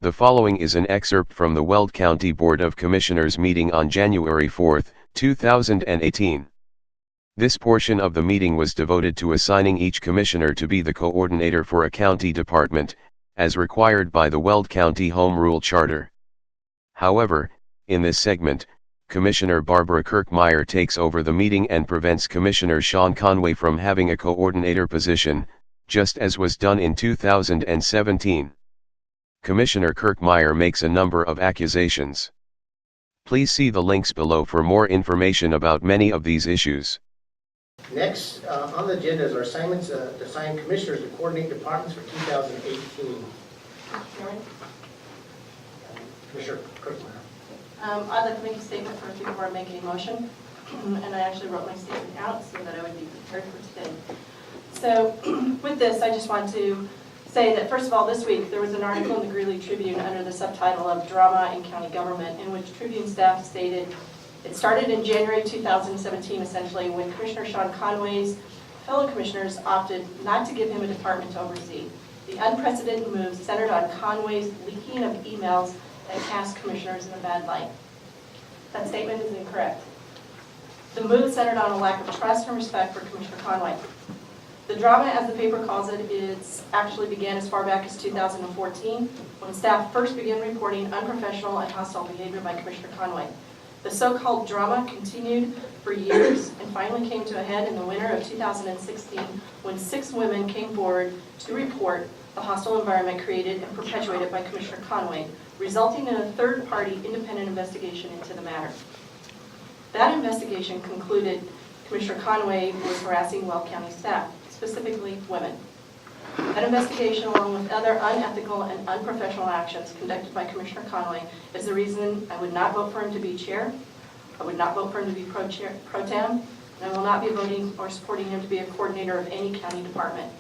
The following is an excerpt from the Weld County Board of Commissioners meeting on January 4, 2018. This portion of the meeting was devoted to assigning each commissioner to be the coordinator for a county department, as required by the Weld County Home Rule Charter. However, in this segment, Commissioner Barbara Kirkmeyer takes over the meeting and prevents Commissioner Sean Conway from having a coordinator position, just as was done in 2017. Commissioner Kirkmeyer makes a number of accusations. Please see the links below for more information about many of these issues. Next on the agenda is our assignments to assign commissioners to coordinate departments for 2018. Commissioner Kirkmeyer. I'd like to make a statement first before I make any motion. And I actually wrote my statement out so that I would be prepared for today. So with this, I just want to say that, first of all, this week there was an article in the Greeley Tribune under the subtitle of Drama in County Government, in which Tribune staff stated it started in January 2017, essentially, when Commissioner Sean Conway's fellow commissioners opted not to give him a department to oversee. The unprecedented move centered on Conway's leaking of emails that cast commissioners in a bad light. That statement is incorrect. The move centered on a lack of trust and respect for Commissioner Conway. The drama, as the paper calls it, actually began as far back as 2014, when staff first began reporting unprofessional and hostile behavior by Commissioner Conway. The so-called drama continued for years and finally came to a head in the winter of 2016, when 6 women came forward to report the hostile environment created and perpetuated by Commissioner Conway, resulting in a third-party independent investigation into the matter. That investigation concluded Commissioner Conway was harassing Weld County staff, specifically women. That investigation, along with other unethical and unprofessional actions conducted by Commissioner Conway, is the reason I would not vote for him to be chair. I would not vote for him to be pro tem, and I will not be voting or supporting him to be a coordinator of any county department.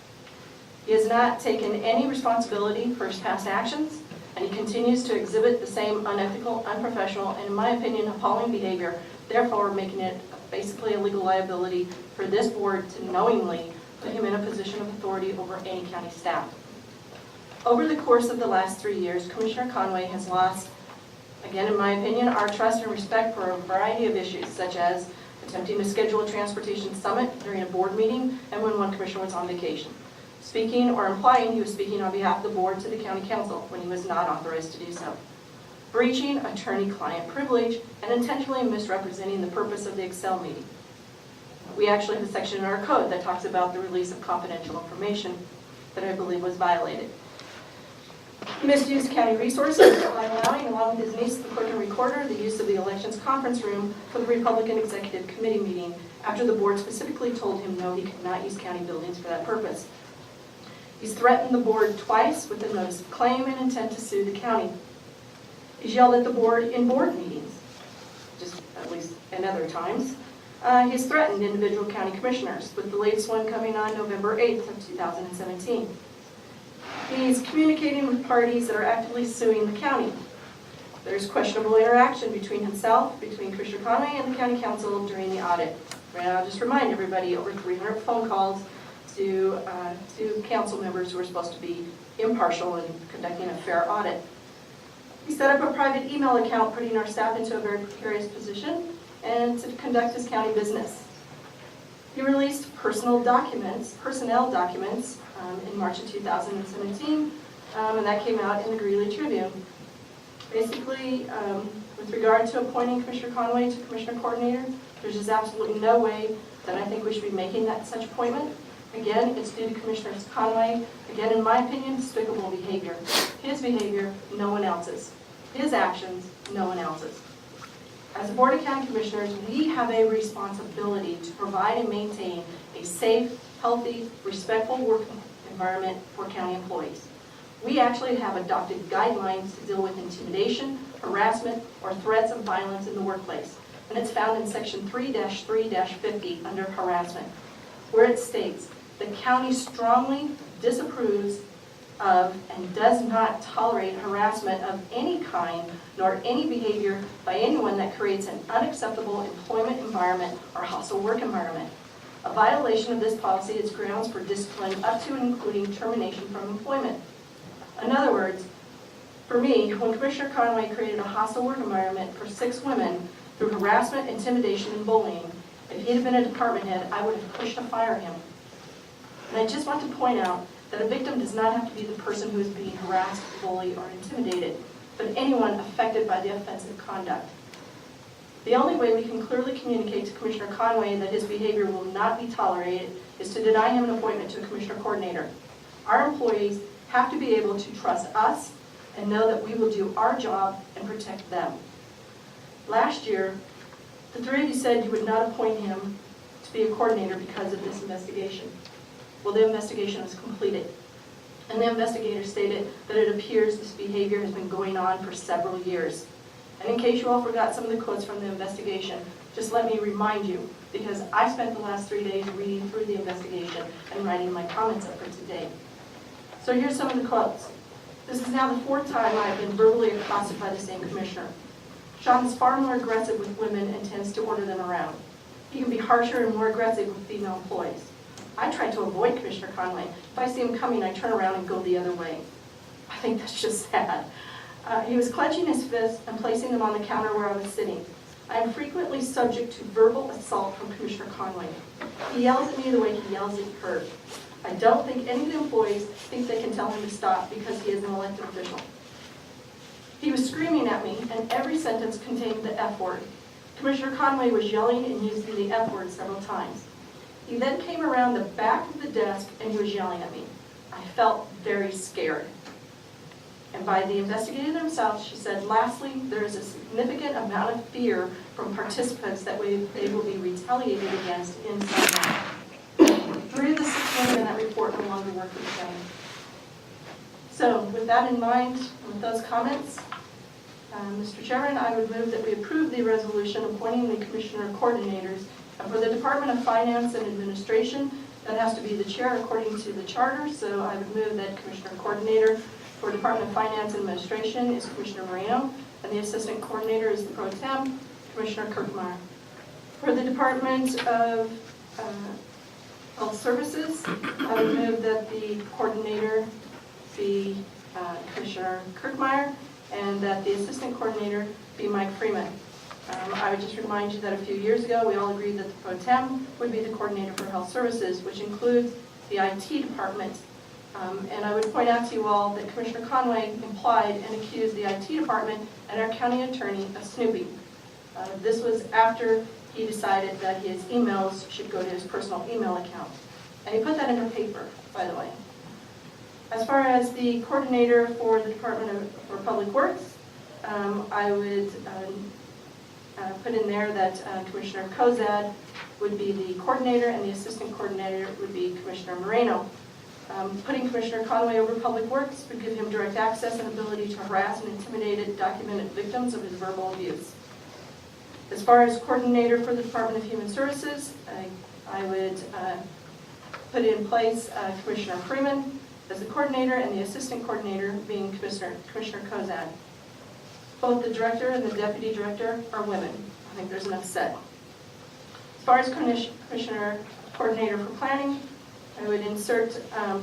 He has not taken any responsibility for his past actions, and he continues to exhibit the same unethical, unprofessional, and in my opinion, appalling behavior, therefore making it basically a legal liability for this board to knowingly put him in a position of authority over any county staff. Over the course of the last 3 years, Commissioner Conway has lost, again in my opinion, our trust and respect for a variety of issues, such as attempting to schedule a transportation summit during a board meeting and when one commissioner was on vacation, speaking or implying he was speaking on behalf of the board to the county council when he was not authorized to do so, breaching attorney-client privilege, and intentionally misrepresenting the purpose of the Excel meeting. We actually have a section in our code that talks about the release of confidential information that I believe was violated. He misused county resources by allowing, along with his niece, the clerk and recorder, the use of the elections conference room for the Republican Executive Committee meeting after the board specifically told him no, he could not use county buildings for that purpose. He's threatened the board twice with a notice of claim and intent to sue the county. He's yelled at the board in board meetings, just at least and other times. He's threatened individual county commissioners, with the latest one coming on November 8th of 2017. He's communicating with parties that are actively suing the county. There's questionable interaction between himself, between Commissioner Conway and the county council during the audit. And I'll just remind everybody, over 300 phone calls to council members who are supposed to be impartial in conducting a fair audit. He set up a private email account, putting our staff into a very precarious position and to conduct his county business. He released personnel documents in March of 2017, and that came out in the Greeley Tribune. Basically, with regard to appointing Commissioner Conway to Commissioner Coordinator, there's just absolutely no way that I think we should be making that such appointment. Again, it's due to Commissioner Conway. Again, in my opinion, despicable behavior. His behavior, no one else's. His actions, no one else's. As a Board of County Commissioners, we have a responsibility to provide and maintain a safe, healthy, respectful work environment for county employees. We actually have adopted guidelines to deal with intimidation, harassment, or threats of violence in the workplace. And it's found in section 3-3-50 under harassment, where it states, the county strongly disapproves of and does not tolerate harassment of any kind nor any behavior by anyone that creates an unacceptable employment environment or hostile work environment. A violation of this policy is grounds for discipline up to and including termination from employment. In other words, For me, when Commissioner Conway created a hostile work environment for 6 women through harassment, intimidation, and bullying, if he had been a department head, I would have pushed to fire him. And I just want to point out that a victim does not have to be the person who is being harassed, bullied, or intimidated, but anyone affected by the offensive conduct. The only way we can clearly communicate to Commissioner Conway that his behavior will not be tolerated is to deny him an appointment to a Commissioner Coordinator. Our employees have to be able to trust us and know that we will do our job and protect them. Last year, the 3 of you said you would not appoint him to be a coordinator because of this investigation. Well, the investigation was completed, and the investigator stated that it appears this behavior has been going on for several years. And in case you all forgot some of the quotes from the investigation, just let me remind you, because I spent the last 3 days reading through the investigation and writing my comments up for today. So here's some of the quotes. This is now the 4th time I have been verbally accosted by the same commissioner. Sean is far more aggressive with women and tends to order them around. He can be harsher and more aggressive with female employees. I try to avoid Commissioner Conway. If I see him coming, I turn around and go the other way. I think that's just sad. He was clenching his fists and placing them on the counter where I was sitting. I am frequently subject to verbal assault from Commissioner Conway. He yells at me the way he yells at her. I don't think any of the employees think they can tell him to stop because he is an elected official. He was screaming at me, and every sentence contained the F word. Commissioner Conway was yelling and using the F word several times. He then came around the back of the desk and he was yelling at me. I felt very scared. And by the investigator themselves, she said, lastly, there is a significant amount of fear from participants that they will be retaliated against in some way. 3 of the 6 women in that report no longer work with the county. So with that in mind, with those comments, Mr. Chairman, I would move that we approve the resolution appointing the Commissioner Coordinators. And for the Department of Finance and Administration, that has to be the chair according to the charter. So I would move that Commissioner Coordinator for Department of Finance and Administration is Commissioner Moreno, and the Assistant Coordinator is the Pro Tem, Commissioner Kirkmeyer. For the Department of Health Services, I would move that the Coordinator be Commissioner Kirkmeyer, and that the Assistant Coordinator be Mike Freeman. I would just remind you that a few years ago, we all agreed that the Pro Tem would be the Coordinator for Health Services, which includes the IT department. And I would point out to you all that Commissioner Conway implied and accused the IT department and our county attorney of snooping. This was after he decided that his emails should go to his personal email account. And he put that in her paper, by the way. As far as the coordinator for the Department for Public Works, I would put in there that Commissioner Kozad would be the coordinator and the assistant coordinator would be Commissioner Moreno. Putting Commissioner Conway over Public Works would give him direct access and ability to harass and intimidate documented victims of his verbal abuse. As far as coordinator for the Department of Human Services, I would put in place Commissioner Freeman as the coordinator and the assistant coordinator being Commissioner Kozad. Both the director and the deputy director are women. I think there's enough said. As far as Commissioner Coordinator for Planning, I would insert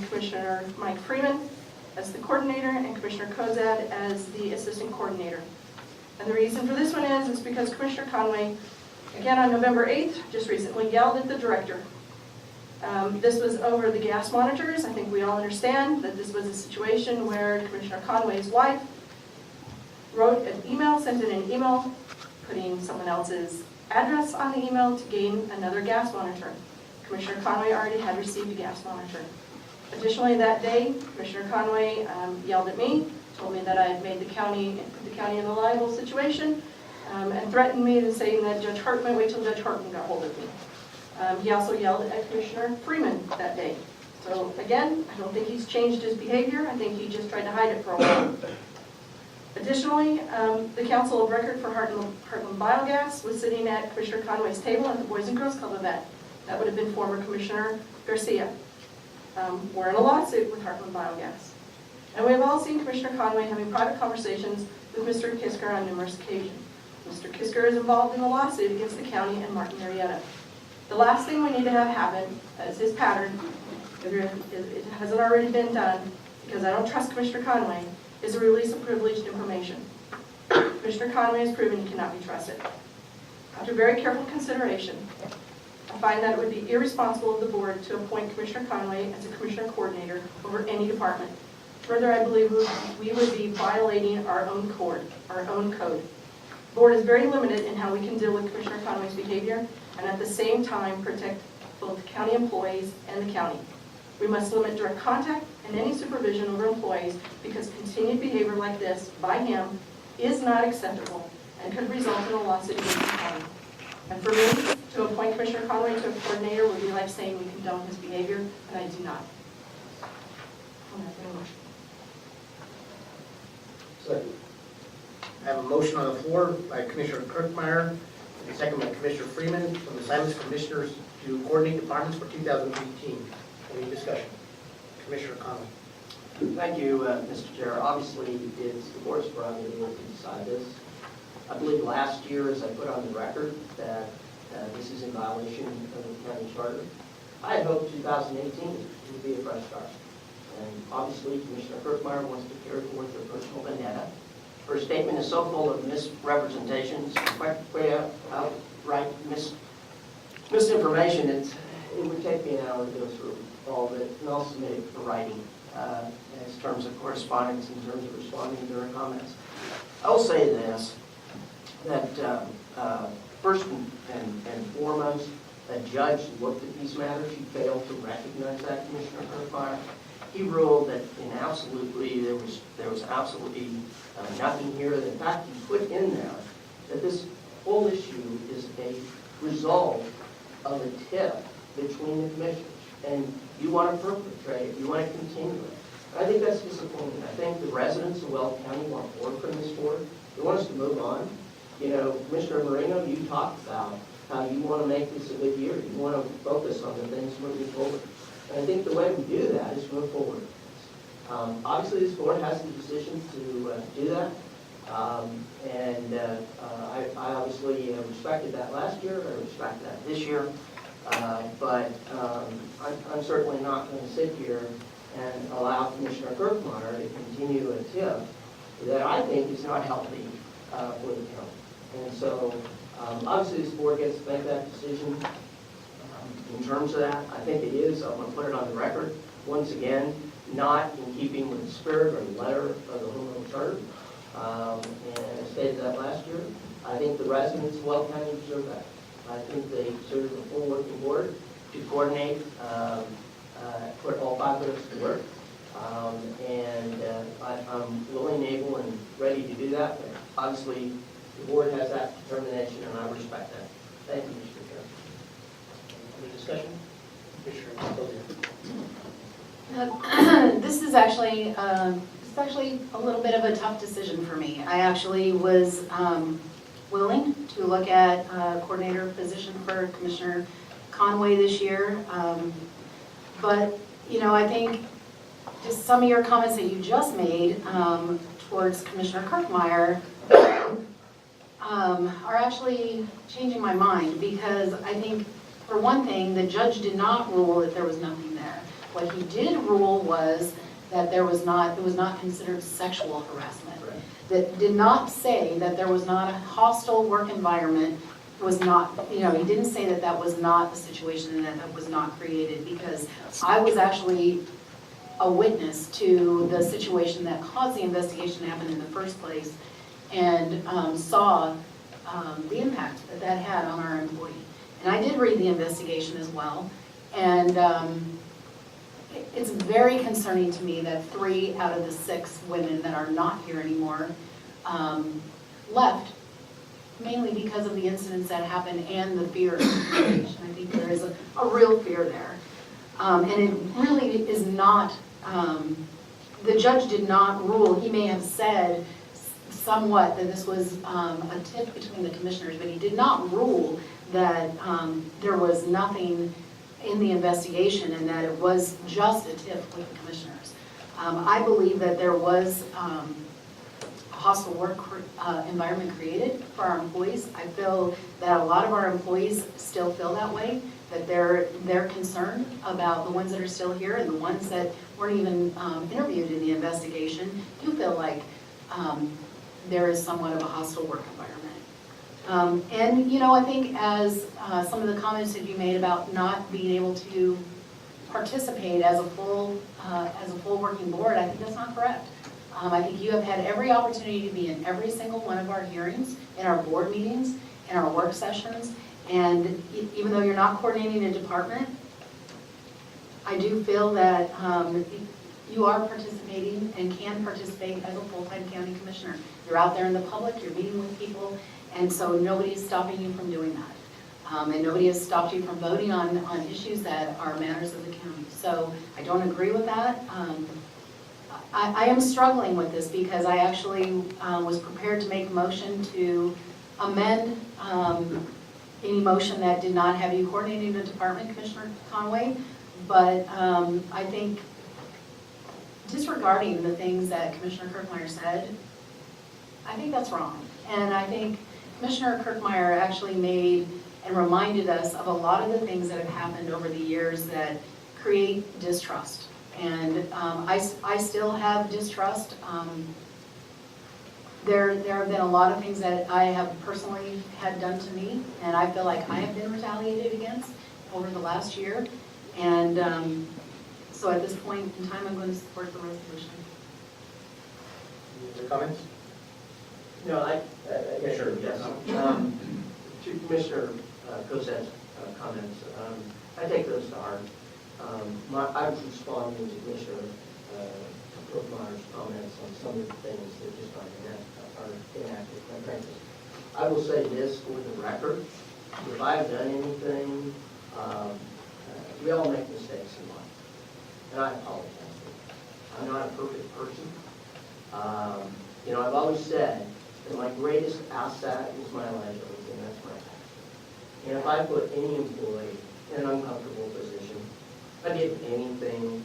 Commissioner Mike Freeman as the coordinator and Commissioner Kozad as the assistant coordinator. And the reason for this one is because Commissioner Conway, again on November 8th, just recently yelled at the director. This was over the gas monitors. I think we all understand that this was a situation where Commissioner Conway's wife wrote an email, sent in an email, putting someone else's address on the email to gain another gas monitor. Commissioner Conway already had received a gas monitor. Additionally, that day, Commissioner Conway yelled at me, told me that I had made put the county in a liable situation, and threatened me and saying that Judge Hartman, wait till Judge Hartman got hold of me. He also yelled at Commissioner Freeman that day. So again, I don't think he's changed his behavior. I think he just tried to hide it for a while. Additionally, the Council of Record for Heartland Biogas was sitting at Commissioner Conway's table at the Boys and Girls Club event. That would have been former Commissioner Garcia. We're in a lawsuit with Heartland Biogas. And we've all seen Commissioner Conway having private conversations with Mr. Kisker on numerous occasions. Mr. Kisker is involved in a lawsuit against the county and Martin Marietta. The last thing we need to have happen, as his pattern, it hasn't already been done, because I don't trust Commissioner Conway, is the release of privileged information. Commissioner Conway has proven he cannot be trusted. After very careful consideration, I find that it would be irresponsible of the board to appoint Commissioner Conway as a commissioner coordinator over any department. Further, I believe we would be violating our own code. The board is very limited in how we can deal with Commissioner Conway's behavior and at the same time protect both county employees and the county. We must limit direct contact and any supervision over employees because continued behavior like this by him is not acceptable and could result in a lawsuit against the county. And for me, to appoint Commissioner Conway to a coordinator would be like saying we condone his behavior, and I do not. Second. I have a motion on the floor by Commissioner Kirkmeyer and a second by Commissioner Freeman for the assignments of commissioners to coordinate departments for 2018. Any discussion? Commissioner Conway. Thank you, Mr. Chair. Obviously, it's the board's prerogative to decide this. I believe last year, as I put on the record, that this is in violation of the county charter. I had hoped 2018 would be a fresh start. And obviously, Commissioner Kirkmeyer wants to carry forth her personal vendetta. Her statement is so full of misrepresentations, quite outright misinformation, it would take me an hour to go through all of it, and I'll submit it for writing in terms of correspondence, in terms of responding to her comments. I will say this, that first and foremost, a judge looked at these matters. He failed to recognize that, Commissioner Kirkmeyer. He ruled that there was absolutely nothing here. In fact, he put in there that this whole issue is a result of a tip between the commissioners. And you want to perpetrate it, you want to continue it. I think that's disappointing. I think the residents of Weld County want more from this board. They want us to move on. You know, Commissioner Moreno, you talked about how you want to make this a good year. You want to focus on the things moving forward. And I think the way we do that is move forward. Obviously, this board has the decision to do that. I obviously respected that last year. I respect that this year. But I'm certainly not going to sit here and allow Commissioner Kirkmeyer to continue a tip that I think is not healthy for the county. And so, obviously, this board gets to make that decision. In terms of that, I think it is, I'm going to put it on the record, once again, not in keeping with the spirit or the letter of the Home Rule Charter. And I stated that last year. I think the residents of Weld County deserve that. I think they deserve a full working board to coordinate, put all 5 of us to work. I'm willing, able, and ready to do that. But obviously, the board has that determination, and I respect that. Thank you, Mr. Chair. Any discussion? Commissioner Closier. This is actually a little bit of a tough decision for me. I actually was willing to look at a coordinator position for Commissioner Conway this year. But, you know, I think just some of your comments that you just made towards Commissioner Kirkmeyer are actually changing my mind, because I think, for one thing, the judge did not rule that there was nothing there. What he did rule was that it was not considered sexual harassment. Right. That did not say that there was not a hostile work environment, was not, you know, he didn't say that that was not a situation that was not created, because I was actually a witness to the situation that caused the investigation to happen in the first place, and saw the impact that that had on our employee. And I did read the investigation as well, and it's very concerning to me that 3 out of the 6 women that are not here anymore left, mainly because of the incidents that happened and the fear of discrimination. I think there is a real fear there. And it really is not, the judge did not rule. He may have said somewhat that this was a tip between the commissioners, but he did not rule that there was nothing in the investigation and that it was just a tip with the commissioners. I believe that there was a hostile work environment created for our employees. I feel that a lot of our employees still feel that way. that they're concerned about the ones that are still here and the ones that weren't even interviewed in the investigation, do feel like there is somewhat of a hostile work environment. And, you know, I think as some of the comments that you made about not being able to participate as a full working board, I think that's not correct. I think you have had every opportunity to be in every single one of our hearings, in our board meetings, in our work sessions, and even though you're not coordinating a department, I do feel that you are participating and can participate as a full-time county commissioner. You're out there in the public, you're meeting with people, and so nobody is stopping you from doing that. And nobody has stopped you from voting on issues that are matters of the county. So I don't agree with that. I am struggling with this because I actually was prepared to make a motion to amend any motion that did not have you coordinating the department, Commissioner Conway. But I think disregarding the things that Commissioner Kirkmeyer said, I think that's wrong. And I think Commissioner Kirkmeyer actually made and reminded us of a lot of the things that have happened over the years that create distrust. And I still have distrust. There have been a lot of things that I have personally had done to me, and I feel like I have been retaliated against over the last year. And so at this point in time, I'm going to support the resolution. Any other comments? No, Yeah, sure. yes. To Commissioner Cosette's comments, I take those to heart. I was responding to Commissioner Brookmeyer's comments on some of the things that just are inaccurate, quite frankly. I will say this for the record: if I've done anything, we all make mistakes in life, and I apologize for that. I'm not a perfect person. You know, I've always said that my greatest asset is my liability, and that's my passion. And if I put any employee in an uncomfortable position, I did anything,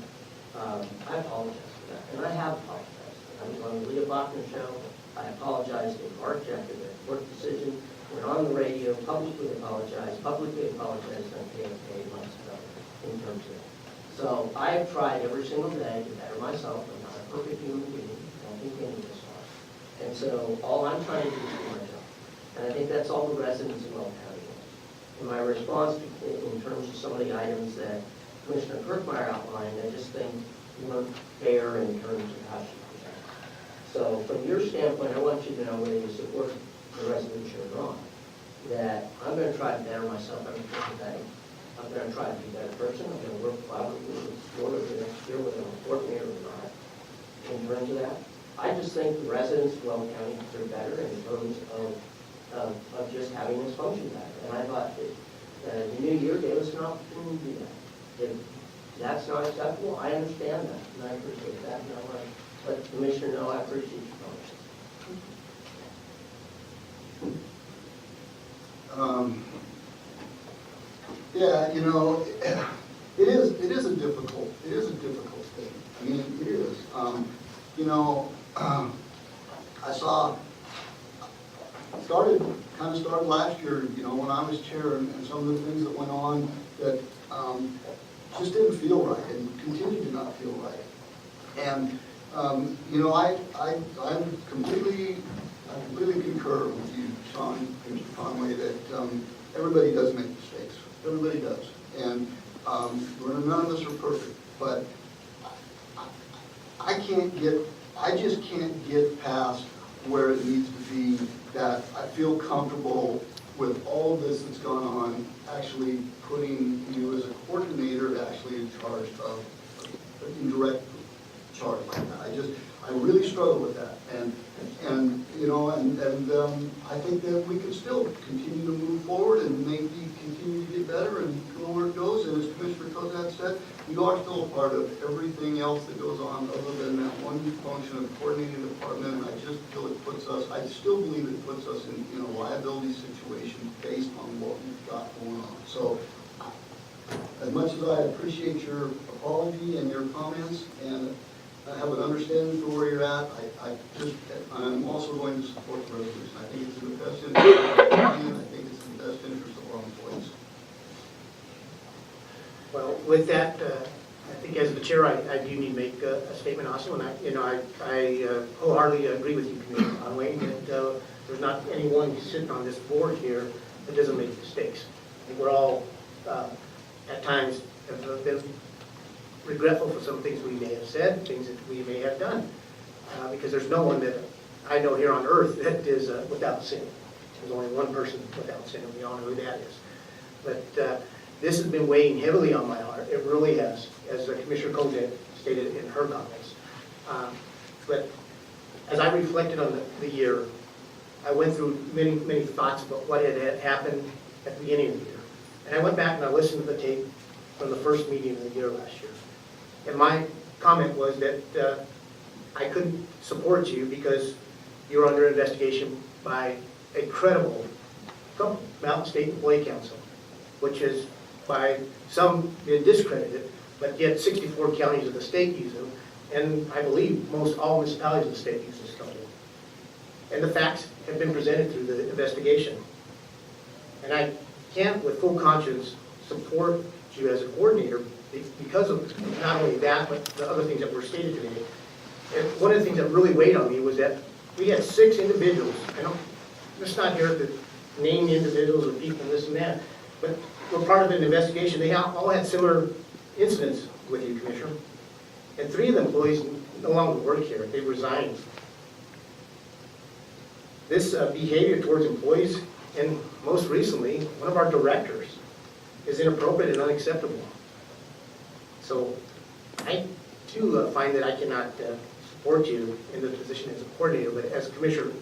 I apologize for that, and I have apologized. I was on the Leah Bachman show. I apologized to Mark Jeff for the court decision. Went on the radio, publicly apologized on KFK months ago in terms of that. So I have tried every single day to better myself. I'm not a perfect human being. I don't think any of us are. And so all I'm trying to do is do my job. And I think that's all the residents of Weld County want. In my response in terms of some of the items that Commissioner Kirkmeyer outlined, I just think weren't fair in terms of how she presented. So from your standpoint, I want you to know whether you support the resolution or not, that I'm going to try to better myself every single day. I'm going to try to be a better person. I'm going to work collaboratively with the board over the next year, whether I'm court mayor or not, in terms of that. I just think the residents of Weld County deserve better in terms of just having this function better. And I thought that the new year gave us an opportunity to do that. If that's not acceptable, I understand that, and I appreciate that, and I want to let the Commissioner know I appreciate your comments. Yeah, you know, it is a difficult thing. I mean, it is. You know, I started last year, you know, when I was chair, and some of the things that went on that just didn't feel right and continue to not feel right. And you know, I completely concur with you, Sean, Mr. Conway, that everybody does make mistakes. Everybody does, and none of us are perfect. But I just can't get past where it needs to be. That I feel comfortable with all of this that's gone on, actually putting you as a coordinator actually in charge of an indirect charge like that. I really struggle with that, and you know, and I think that we can still continue to move forward and maybe continue to get better and know where it goes. And as Commissioner Kozak said, we are still a part of everything else that goes on other than that one function of coordinating the department. And I just feel it puts us, I still believe it puts us in a liability situation based on what we've got going on. So as much as I appreciate your apology and your comments, and I have an understanding for where you're at, I'm also going to support the resolution. I think it's in the best interest of the county, and I think it's in the best interest of our employees. Well, with that, I think as the chair, I do need to make a statement also, and I wholeheartedly agree with you, Commissioner Conway, that there's not anyone sitting on this board here that doesn't make mistakes. I think we're all, at times, have been regretful for some things we may have said, things that we may have done, because there's no one that I know here on earth that is without sin. There's only one person without sin, and we all know who that is. But this has been weighing heavily on my heart. It really has, as Commissioner Kozak stated in her comments. But as I reflected on the year, I went through many thoughts about what had happened at the beginning of the year. And I went back and I listened to the tape from the first meeting of the year last year. And my comment was that I couldn't support you because you were under investigation by a credible company, Mountain State Employee Council, which is by some been discredited, but yet 64 counties of the state use them, and I believe most all municipalities of the state use this company. And the facts have been presented through the investigation. And I can't, with full conscience, support you as a coordinator because of not only that, but the other things that were stated today. And one of the things that really weighed on me was that we had 6 individuals, and I'm just not here to name individuals or people, this and that, but we're part of an investigation. They all had similar incidents with you, Commissioner. And 3 of the employees no longer work here. They resigned. This behavior towards employees, and most recently, one of our directors, is inappropriate and unacceptable. So I, too, find that I cannot support you in the position as a coordinator, but as Commissioner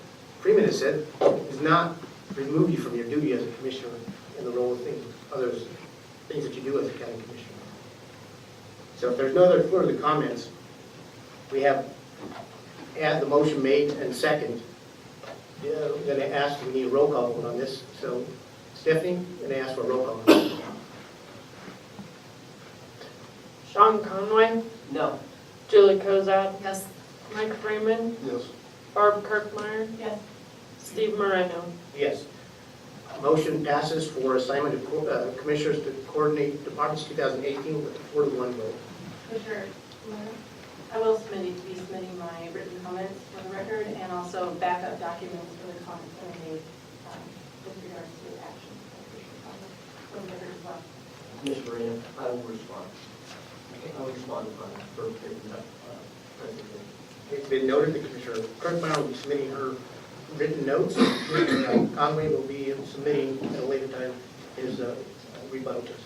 Freeman has said, does not remove you from your duty as a commissioner in the role of things that you do as a county commissioner. So if there's no other further comments, we have the motion made and second. I'm going to ask, we need a roll call vote on this. So Stephanie, I'm going to ask for a roll call vote. Sean Conway, No. Julie Kozak, Yes. Mike Freeman, Yes. Barb Kirkmeyer, Yes. Steve Moreno. Yes. Motion passes for assignment of commissioners to coordinate departments 2018 with a 4-to-1 vote. Commissioner, I will be submitting my written comments for the record and also backup documents for the comments that I made with regards to actions. For the record as well. Ms. Marina, I will respond. I will respond to my first presentation. It's been noted that Commissioner Kirkmeyer will be submitting her written notes. Commissioner Conway will be submitting at a later time his rebuttal to us.